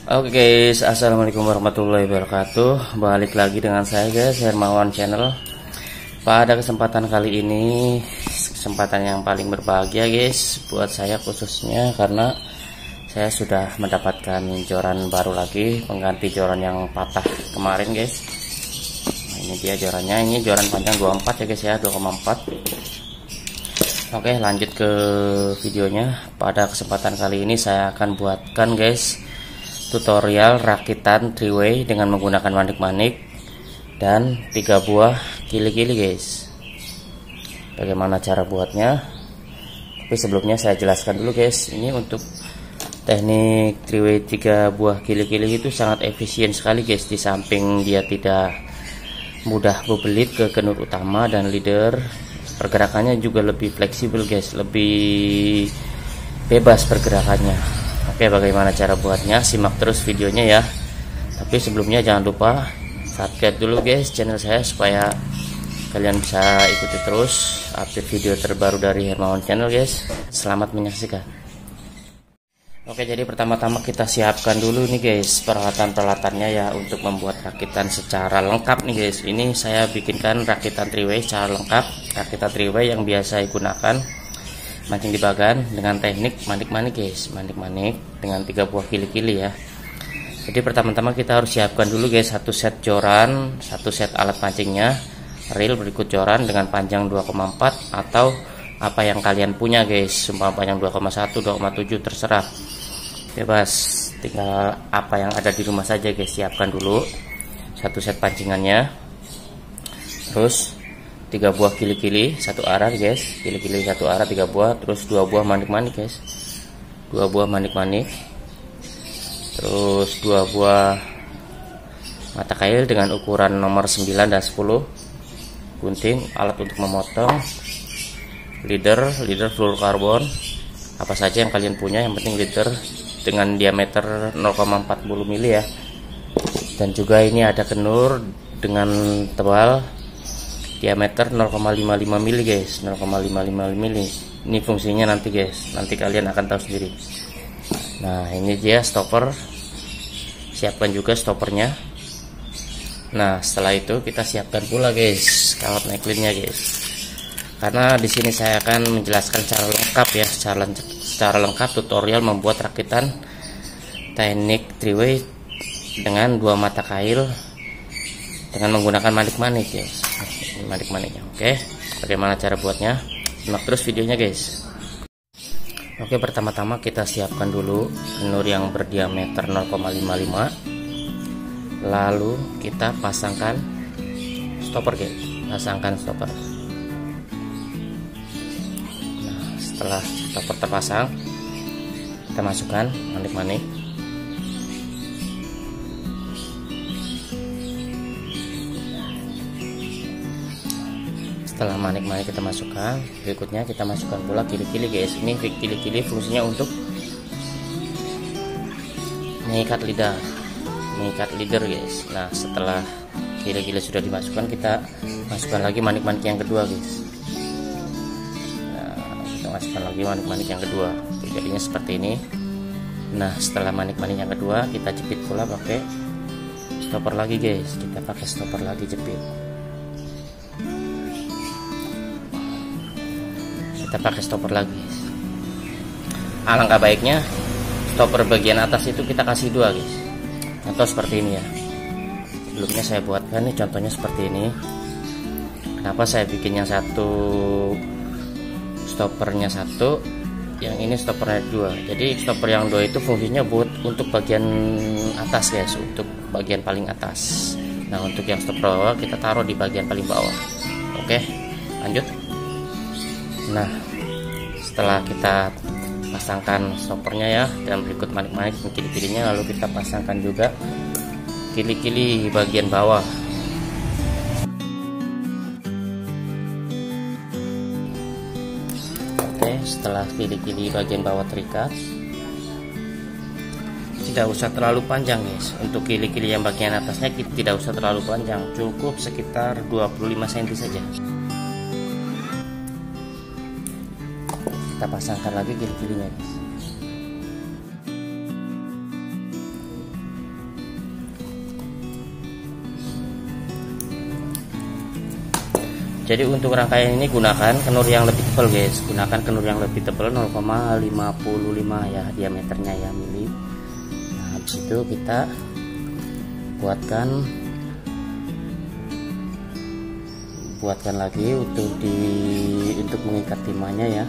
Oke guys, assalamualaikum warahmatullahi wabarakatuh. Balik lagi dengan saya guys, Hermawan Channel. Pada kesempatan kali ini, kesempatan yang paling berbahagia guys buat saya khususnya, karena saya sudah mendapatkan joran baru lagi, pengganti joran yang patah kemarin guys. Nah, ini dia jorannya, ini joran panjang 24 ya guys ya, 2,4. Oke, lanjut ke videonya. Pada kesempatan kali ini saya akan buatkan guys tutorial rakitan 3-way dengan menggunakan manik-manik dan 3 buah kili-kili guys. Bagaimana cara buatnya? Tapi sebelumnya saya jelaskan dulu guys. Ini untuk teknik 3-way 3 buah kili-kili itu sangat efisien sekali guys. Di samping dia tidak mudah berbelit ke kenur utama dan leader, pergerakannya juga lebih fleksibel guys, lebih bebas pergerakannya. Oke, bagaimana cara buatnya? Simak terus videonya ya. Tapi sebelumnya jangan lupa subscribe dulu guys channel saya, supaya kalian bisa ikuti terus update video terbaru dari Hermawan Channel guys. Selamat menyaksikan. Oke, jadi pertama-tama kita siapkan dulu nih guys peralatan-peralatannya ya, untuk membuat rakitan secara lengkap nih guys. Ini saya bikinkan rakitan 3-way secara lengkap. Rakitan 3-way yang biasa digunakan mancing di bagan dengan teknik manik-manik guys, manik-manik dengan 3 buah kili-kili ya. Jadi pertama-tama kita harus siapkan dulu guys satu set joran, satu set alat pancingnya, reel berikut joran dengan panjang 2,4 atau apa yang kalian punya guys, sumpah panjang 2,1, 2,7 terserah, bebas, tinggal apa yang ada di rumah saja guys. Siapkan dulu satu set pancingannya, terus 3 buah kili-kili satu arah guys, kili-kili satu arah 3 buah, terus 2 buah manik-manik guys, 2 buah manik-manik, terus 2 buah mata kail dengan ukuran nomor 9 dan 10, gunting, alat untuk memotong, leader fluorokarbon, apa saja yang kalian punya, yang penting leader dengan diameter 0,40 mili ya. Dan juga ini ada kenur dengan tebal diameter 0,55 mili guys, 0,55 mili. Ini fungsinya nanti guys, nanti kalian akan tahu sendiri. Nah, ini dia stopper, siapkan juga stoppernya. Nah, setelah itu kita siapkan pula guys kawat neckline-nya guys, karena di sini saya akan menjelaskan secara lengkap ya, secara lengkap tutorial membuat rakitan teknik 3-way dengan 2 mata kail dengan menggunakan manik-manik guys. Manik-maniknya. Oke, bagaimana cara buatnya? Simak terus videonya guys. Oke, pertama-tama kita siapkan dulu kenur yang berdiameter 0,55, lalu kita pasangkan stopper guys, pasangkan stopper. Nah, setelah stopper terpasang, kita masukkan manik-manik. Setelah manik-manik kita masukkan, berikutnya kita masukkan pula kili-kili guys. Ini kili-kili fungsinya untuk mengikat leader guys. Nah, setelah kili-kili sudah dimasukkan, kita masukkan lagi manik-manik yang kedua guys. Nah, kita masukkan lagi manik-manik yang kedua, jadinya seperti ini. Nah, setelah manik-manik yang kedua, kita jepit pula pakai stopper lagi guys. Kita pakai stopper lagi, jepit. Kita pakai stopper lagi. Alangkah baiknya stopper bagian atas itu kita kasih 2 guys. Contoh seperti ini ya. Sebelumnya saya buatkan nih contohnya seperti ini. Kenapa saya bikin yang satu stoppernya 1, yang ini stoppernya 2. Jadi stopper yang 2 itu fungsinya buat untuk bagian atas guys, untuk bagian paling atas. Nah, untuk yang stopper bawah kita taruh di bagian paling bawah. Oke, lanjut. Nah, setelah kita pasangkan stoppernya ya, dan berikut manik-manik kili-kilinya, lalu kita pasangkan juga kili-kili bagian bawah. Oke, setelah kili-kili bagian bawah terikat, tidak usah terlalu panjang guys. Untuk kili-kili yang bagian atasnya tidak usah terlalu panjang, cukup sekitar 25 cm saja. Kita pasangkan lagi kili-kilinya guys. Jadi untuk rangkaian ini gunakan kenur yang lebih tebal guys, gunakan kenur yang lebih tebal 0,55 ya diameternya ya mili. Nah habis itu kita buatkan lagi untuk mengikat timahnya ya.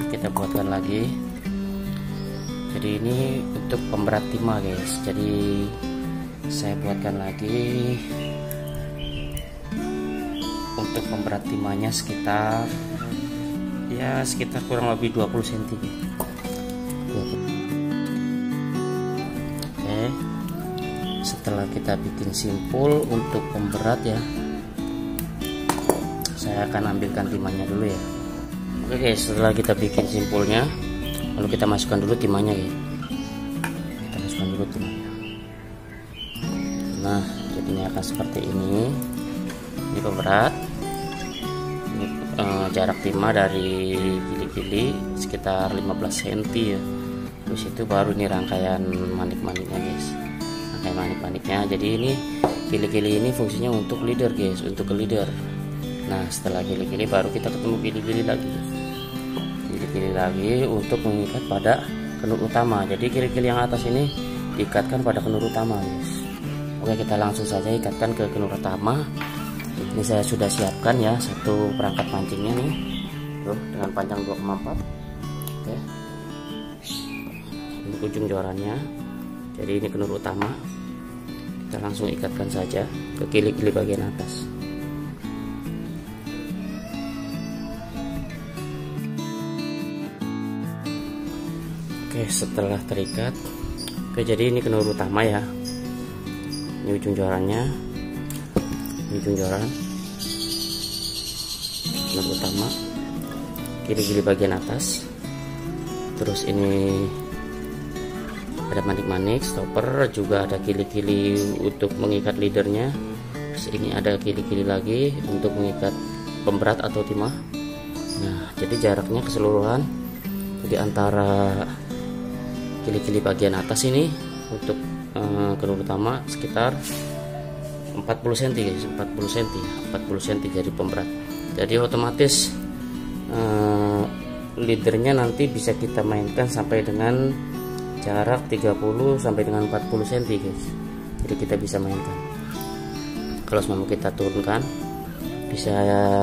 Kita buatkan lagi. Jadi ini untuk pemberat timah guys, jadi saya buatkan lagi untuk pemberat timahnya sekitar kurang lebih 20 cm. Oke, setelah kita bikin simpul untuk pemberat ya, saya akan ambilkan timahnya dulu ya. Oke guys, setelah kita bikin simpulnya, lalu kita masukkan dulu timahnya ya. Kita masukkan dulu timahnya. Nah, jadinya akan seperti ini. Ini pemberat. Ini jarak timah dari gili-gili sekitar 15 cm ya. Terus itu baru ini rangkaian manik-maniknya guys. Rangkaian manik-maniknya. Jadi ini gili-gili ini fungsinya untuk leader guys, untuk ke leader. Nah, setelah gili-gili baru kita ketemu gili-gili lagi. Gili-gili lagi untuk mengikat pada kenur utama. Jadi gili-gili yang atas ini diikatkan pada kenur utama guys. Oke, kita langsung saja ikatkan ke kenur utama. Ini saya sudah siapkan ya satu perangkat pancingnya nih. Tuh, dengan panjang 2,4. Oke. Untuk ujung jorannya. Jadi ini kenur utama. Kita langsung ikatkan saja ke gili-gili bagian atas. Oke, setelah terikat, oke, jadi ini kenur utama ya. Ini ujung jorannya, ini ujung joran, kenur utama, gili-gili bagian atas. Terus ini ada manik-manik, stopper, juga ada gili-gili untuk mengikat leadernya. Terus ini ada gili-gili lagi untuk mengikat pemberat atau timah. Nah, jadi jaraknya keseluruhan di antara gili-gili bagian atas ini untuk kenur utama sekitar 40 cm guys, 40 cm ya, 40 cm jadi pemberat. Jadi otomatis leadernya nanti bisa kita mainkan sampai dengan jarak 30 sampai dengan 40 cm guys. Jadi kita bisa mainkan. Kalau mau kita turunkan bisa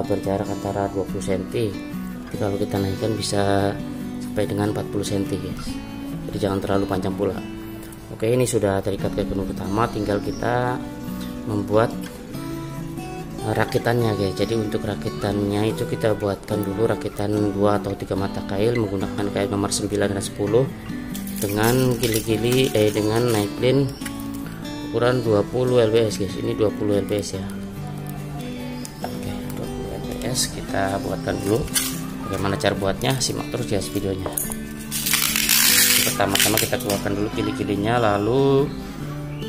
berjarak antara 20 cm. Tapi kalau kita naikkan bisa sampai dengan 40 cm guys. Jadi jangan terlalu panjang pula. Oke, ini sudah terikat ke kenur utama, tinggal kita membuat rakitannya guys. Jadi untuk rakitannya itu kita buatkan dulu rakitan 2 atau 3 mata kail menggunakan kail nomor 9 dan 10 dengan gili-gili dengan naiklin ukuran 20 lbs guys. Ini 20 lbs ya. Oke, 20 lbs kita buatkan dulu. Bagaimana cara buatnya? Simak terus ya videonya. Pertama-tama kita keluarkan dulu gili-gilinya, lalu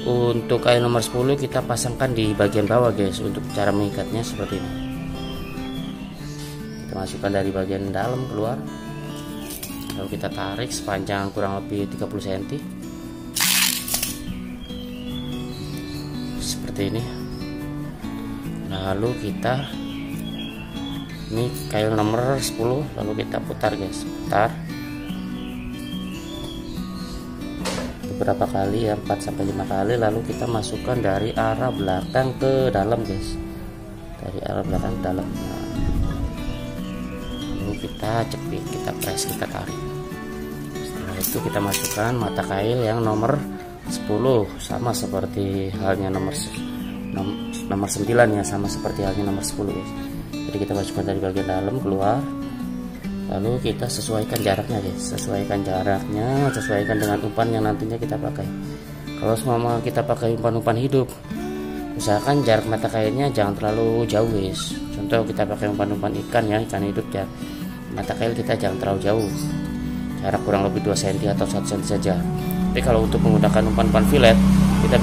untuk kail nomor 10 kita pasangkan di bagian bawah guys. Untuk cara mengikatnya seperti ini, kita masukkan dari bagian dalam keluar, lalu kita tarik sepanjang kurang lebih 30 cm seperti ini. Lalu kita ini kail nomor 10, lalu kita putar guys, putar beberapa kali ya, 4 sampai 5 kali, lalu kita masukkan dari arah belakang ke dalam guys, dari arah belakang ke dalam. Nah, lalu kita cepit, kita press, kita tarik. Setelah itu kita masukkan mata kail yang nomor 10, sama seperti halnya nomor 9 ya, sama seperti halnya nomor 10 guys. Jadi kita masukkan dari bagian dalam keluar, lalu kita sesuaikan jaraknya guys, sesuaikan jaraknya, sesuaikan dengan umpan yang nantinya kita pakai. Kalau semua kita pakai umpan-umpan hidup, usahakan jarak mata kailnya jangan terlalu jauh guys. Contoh kita pakai umpan-umpan ikan ya, ikan hidup ya, mata kail kita jangan terlalu jauh, jarak kurang lebih 2 cm atau 1 cm saja. Tapi kalau untuk menggunakan umpan-umpan fillet kita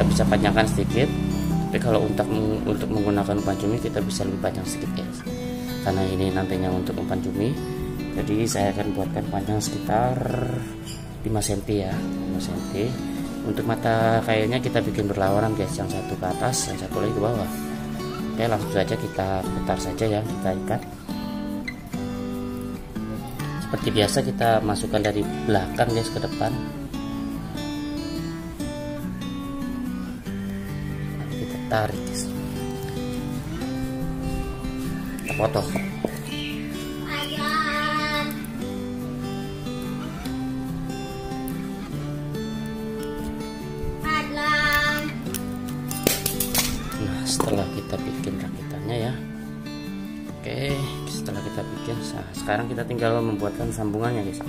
bisa panjangkan sedikit. Tapi kalau untuk menggunakan umpan cumi kita bisa lebih panjang sedikit guys. karena ini nantinya untuk umpan cumi. Jadi saya akan buatkan panjang sekitar 5 cm ya, 5 cm. Untuk mata kailnya kita bikin berlawanan guys, yang satu ke atas, yang satu lagi ke bawah. Oke, langsung saja kita putar saja ya, kita ikat. Seperti biasa kita masukkan dari belakang guys ke depan. Lalu kita tarik guys. Kita potong. Setelah kita bikin rakitannya ya, oke, setelah kita bikin, sekarang kita tinggal membuatkan sambungannya guys.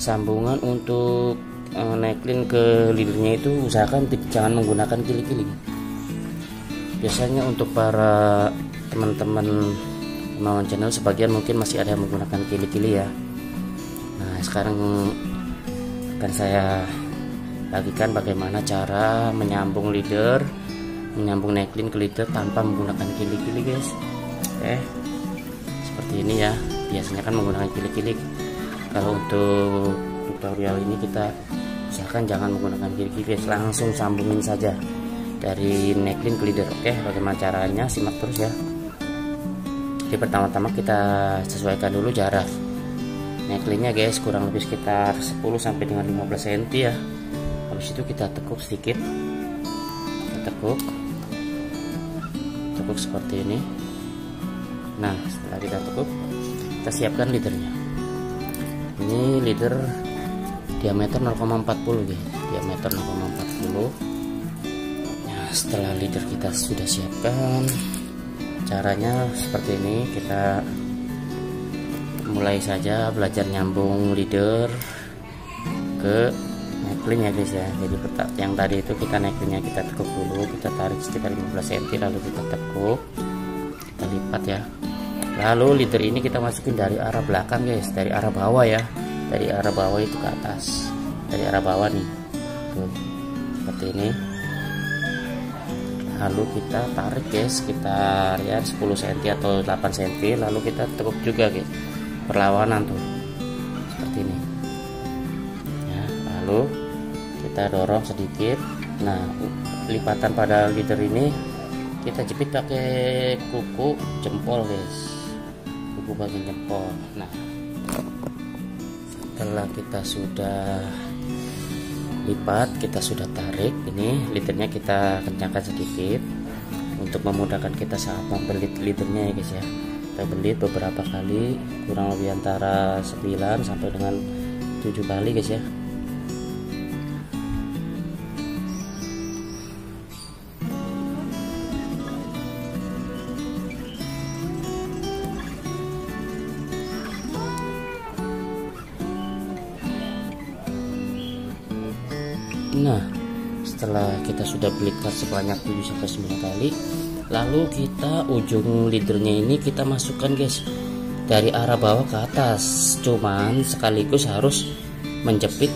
Sambungan untuk neckline ke leadernya itu usahakan jangan menggunakan kili-kili. Biasanya untuk para teman-teman Hermawan channel sebagian mungkin masih ada yang menggunakan kili-kili ya. Nah, sekarang akan saya bagikan bagaimana cara menyambung leader, menyambung neckline ke leader tanpa menggunakan kili-kili guys. Oke, seperti ini ya. Biasanya kan menggunakan kili-kili. Kalau untuk tutorial ini kita usahakan jangan menggunakan kili-kili guys, langsung sambungin saja dari neckline ke leader. Oke, bagaimana caranya, simak terus ya. Jadi pertama-tama kita sesuaikan dulu jarak neckline-nya guys, kurang lebih sekitar 10 sampai dengan 15 cm ya. Habis itu kita tekuk sedikit, kita tekuk seperti ini. Nah, setelah kita tekuk, kita siapkan leadernya. Ini leader diameter 0,40 guys, diameter 0,40. Nah, setelah leader kita sudah siapkan, caranya seperti ini. Kita mulai saja belajar nyambung leader ke neckline ya guys ya. Jadi yang tadi itu kita neckline-nya kita tekuk dulu, kita tarik sekitar 15 cm, lalu kita tekuk, kita lipat ya. Lalu leader ini kita masukin dari arah belakang guys, dari arah bawah ya, dari arah bawah itu ke atas, dari arah bawah nih, tuh, seperti ini. Lalu kita tarik guys, sekitar ya 10 cm atau 8 cm, lalu kita tekuk juga guys, perlawanan tuh, seperti ini ya. Lalu kita dorong sedikit. Nah, lipatan pada leader ini kita jepit pakai kuku jempol guys, kuku bagian jempol. Nah, setelah kita sudah lipat, kita sudah tarik, ini leadernya kita kencangkan sedikit untuk memudahkan kita saat membelit leadernya ya guys ya. Kita belit beberapa kali, kurang lebih antara 9 sampai dengan 7 kali guys ya. Nah, setelah kita sudah belitkan sebanyak 7-9 kali, lalu kita ujung leadernya ini kita masukkan guys dari arah bawah ke atas, cuman sekaligus harus menjepit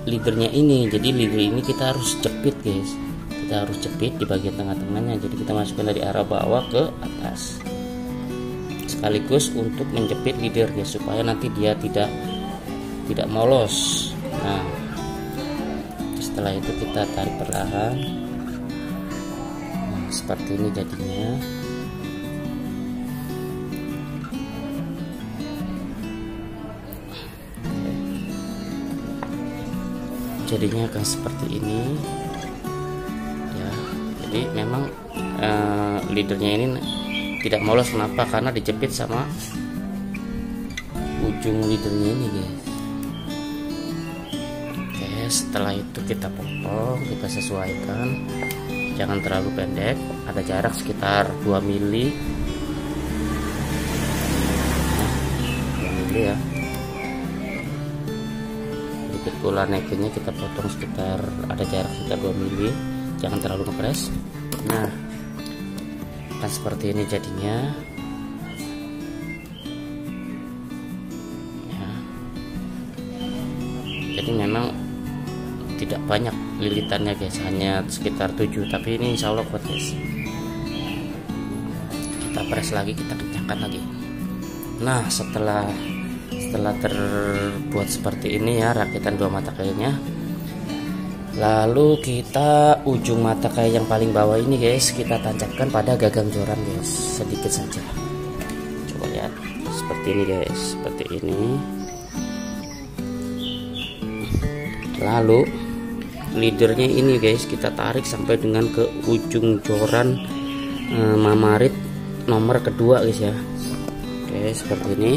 leadernya ini. Jadi leader ini kita harus jepit guys, kita harus jepit di bagian tengah-tengahnya. Jadi kita masukkan dari arah bawah ke atas sekaligus untuk menjepit leader guys, supaya nanti dia tidak molos. Nah, setelah itu kita tarik perlahan. Nah, seperti ini jadinya. Jadinya akan seperti ini ya. Jadi memang leadernya ini tidak molos. Kenapa? Karena dijepit sama ujung leadernya ini guys. Setelah itu kita potong, kita sesuaikan, jangan terlalu pendek, ada jarak sekitar 2 mili, 2 mili ya. Sedikit pula neckline-nya kita potong sekitar, ada jarak sekitar 2 mili, jangan terlalu ngepres. Nah, kan seperti ini jadinya ya. Jadi memang tidak banyak lilitannya guys, hanya sekitar 7, tapi ini insya Allah kuat guys. Kita press lagi, kita kencangkan lagi. Nah, setelah terbuat seperti ini ya rakitan 2 mata kayunya, lalu kita ujung mata kayu yang paling bawah ini guys, kita tancapkan pada gagang joran guys, sedikit saja. Coba lihat seperti ini guys, seperti ini. Lalu leadernya ini guys kita tarik sampai dengan ke ujung joran mamarit nomor kedua guys ya. Oke, seperti ini.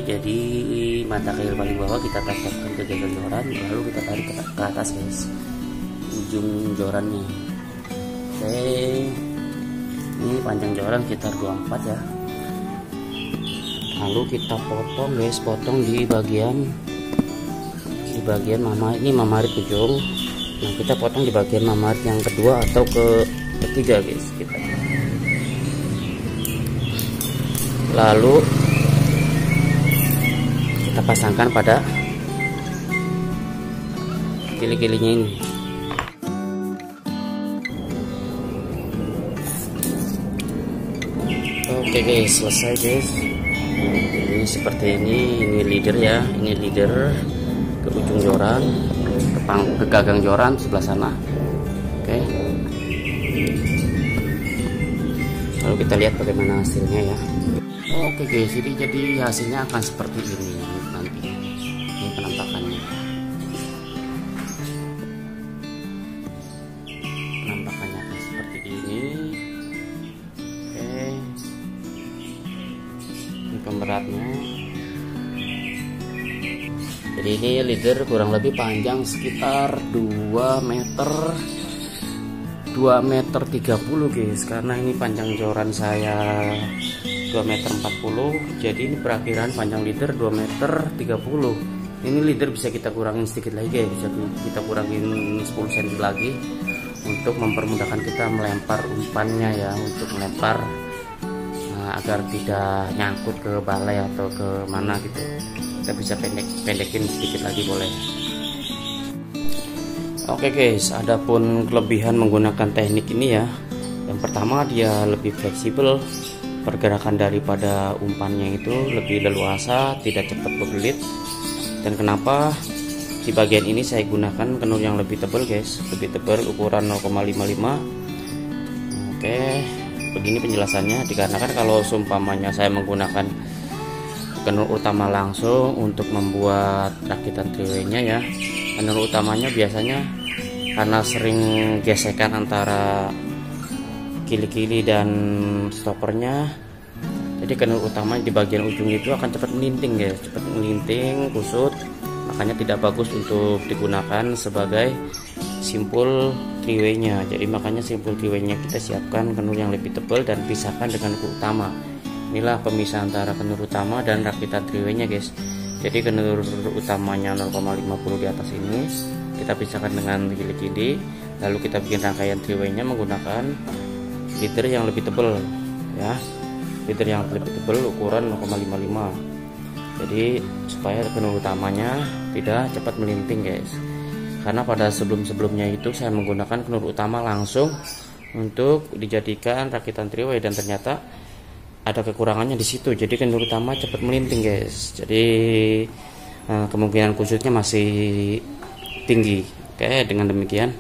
Jadi mata kayu paling bawah kita tancapkan ke gagang joran, lalu kita tarik ke atas guys, ujung jorannya. Oke, ini panjang joran sekitar 24 ya. Lalu kita potong guys, potong di bagian ini mamarit ujung. Nah, kita potong di bagian mamarit yang kedua atau ketiga guys kita. Lalu kita pasangkan pada kili-kilinya ini. Oke guys, selesai guys. Jadi seperti ini leader ya, ini leader ke ujung joran, ke gagang joran sebelah sana. Oke. Lalu kita lihat bagaimana hasilnya ya. Oke guys, jadi hasilnya akan seperti ini nanti. Ini penampakannya. Penampakannya akan seperti ini. Oke. Ini pemberatnya. Jadi ini leader kurang lebih panjang sekitar 2 meter 30 guys, karena ini panjang joran saya 2 meter 40, jadi ini perakhiran panjang leader 2 meter 30. Ini leader bisa kita kurangin sedikit lagi guys, bisa kita kurangin 10 cm lagi untuk mempermudahkan kita melempar umpannya ya, untuk melempar agar tidak nyangkut ke balai atau ke mana gitu. Kita bisa pendekin sedikit lagi boleh. Oke guys, adapun kelebihan menggunakan teknik ini ya, yang pertama dia lebih fleksibel, pergerakan daripada umpannya itu lebih leluasa, tidak cepat berbelit. Dan kenapa di bagian ini saya gunakan kenur yang lebih tebal guys, lebih tebal ukuran 0,55. Oke, begini penjelasannya. Dikarenakan kalau seumpamanya saya menggunakan kenur utama langsung untuk membuat rakitan triway-nya ya, kenur utamanya biasanya karena sering gesekan antara kili-kili dan stoppernya, jadi kenur utama di bagian ujung itu akan cepat melinting guys, cepat melinting, kusut. Makanya tidak bagus untuk digunakan sebagai simpul triway-nya. Jadi makanya simpul triway-nya kita siapkan kenur yang lebih tebal dan pisahkan dengan kenur utama. Inilah pemisah antara kenur utama dan rakitan triway-nya guys. Jadi kenur utamanya 0,50 di atas ini kita pisahkan dengan kili-kili, lalu kita bikin rangkaian triway-nya menggunakan leader yang lebih tebal ya, leader yang lebih tebal ukuran 0,55. jadi supaya kenur utamanya tidak cepat melinting guys, karena pada sebelumnya itu saya menggunakan kenur utama langsung untuk dijadikan rakitan triway dan ternyata ada kekurangannya di situ, jadi kenur utama cepat melinting guys, jadi kemungkinan kusutnya masih tinggi. Oke, dengan demikian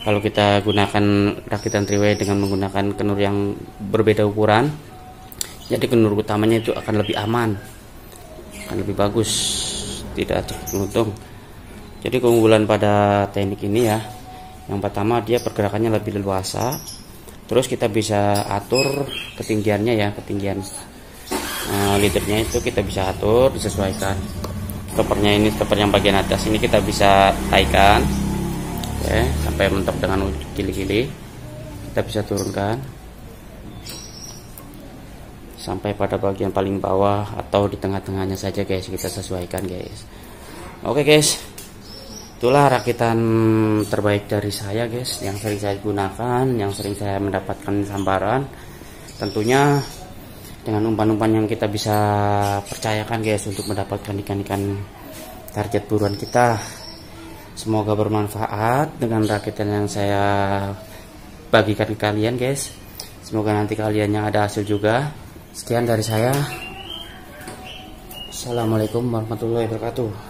kalau kita gunakan rakitan triway dengan menggunakan kenur yang berbeda ukuran, jadi kenur utamanya itu akan lebih aman, akan lebih bagus, tidak cepat meluntung. Jadi keunggulan pada teknik ini ya, yang pertama dia pergerakannya lebih leluasa, terus kita bisa atur ketinggiannya ya, ketinggian leadernya itu kita bisa atur, disesuaikan. Stoppernya ini, stopper yang bagian atas ini kita bisa taikan, oke, sampai mentok dengan kili-kili. Kita bisa turunkan sampai pada bagian paling bawah atau di tengah-tengahnya saja guys, kita sesuaikan guys. Oke guys, itulah rakitan terbaik dari saya guys, yang sering saya gunakan, yang sering saya mendapatkan sambaran. Tentunya dengan umpan-umpan yang kita bisa percayakan guys untuk mendapatkan ikan-ikan target buruan kita. Semoga bermanfaat dengan rakitan yang saya bagikan ke kalian guys. Semoga nanti kalian yang ada hasil juga. Sekian dari saya. Assalamualaikum warahmatullahi wabarakatuh.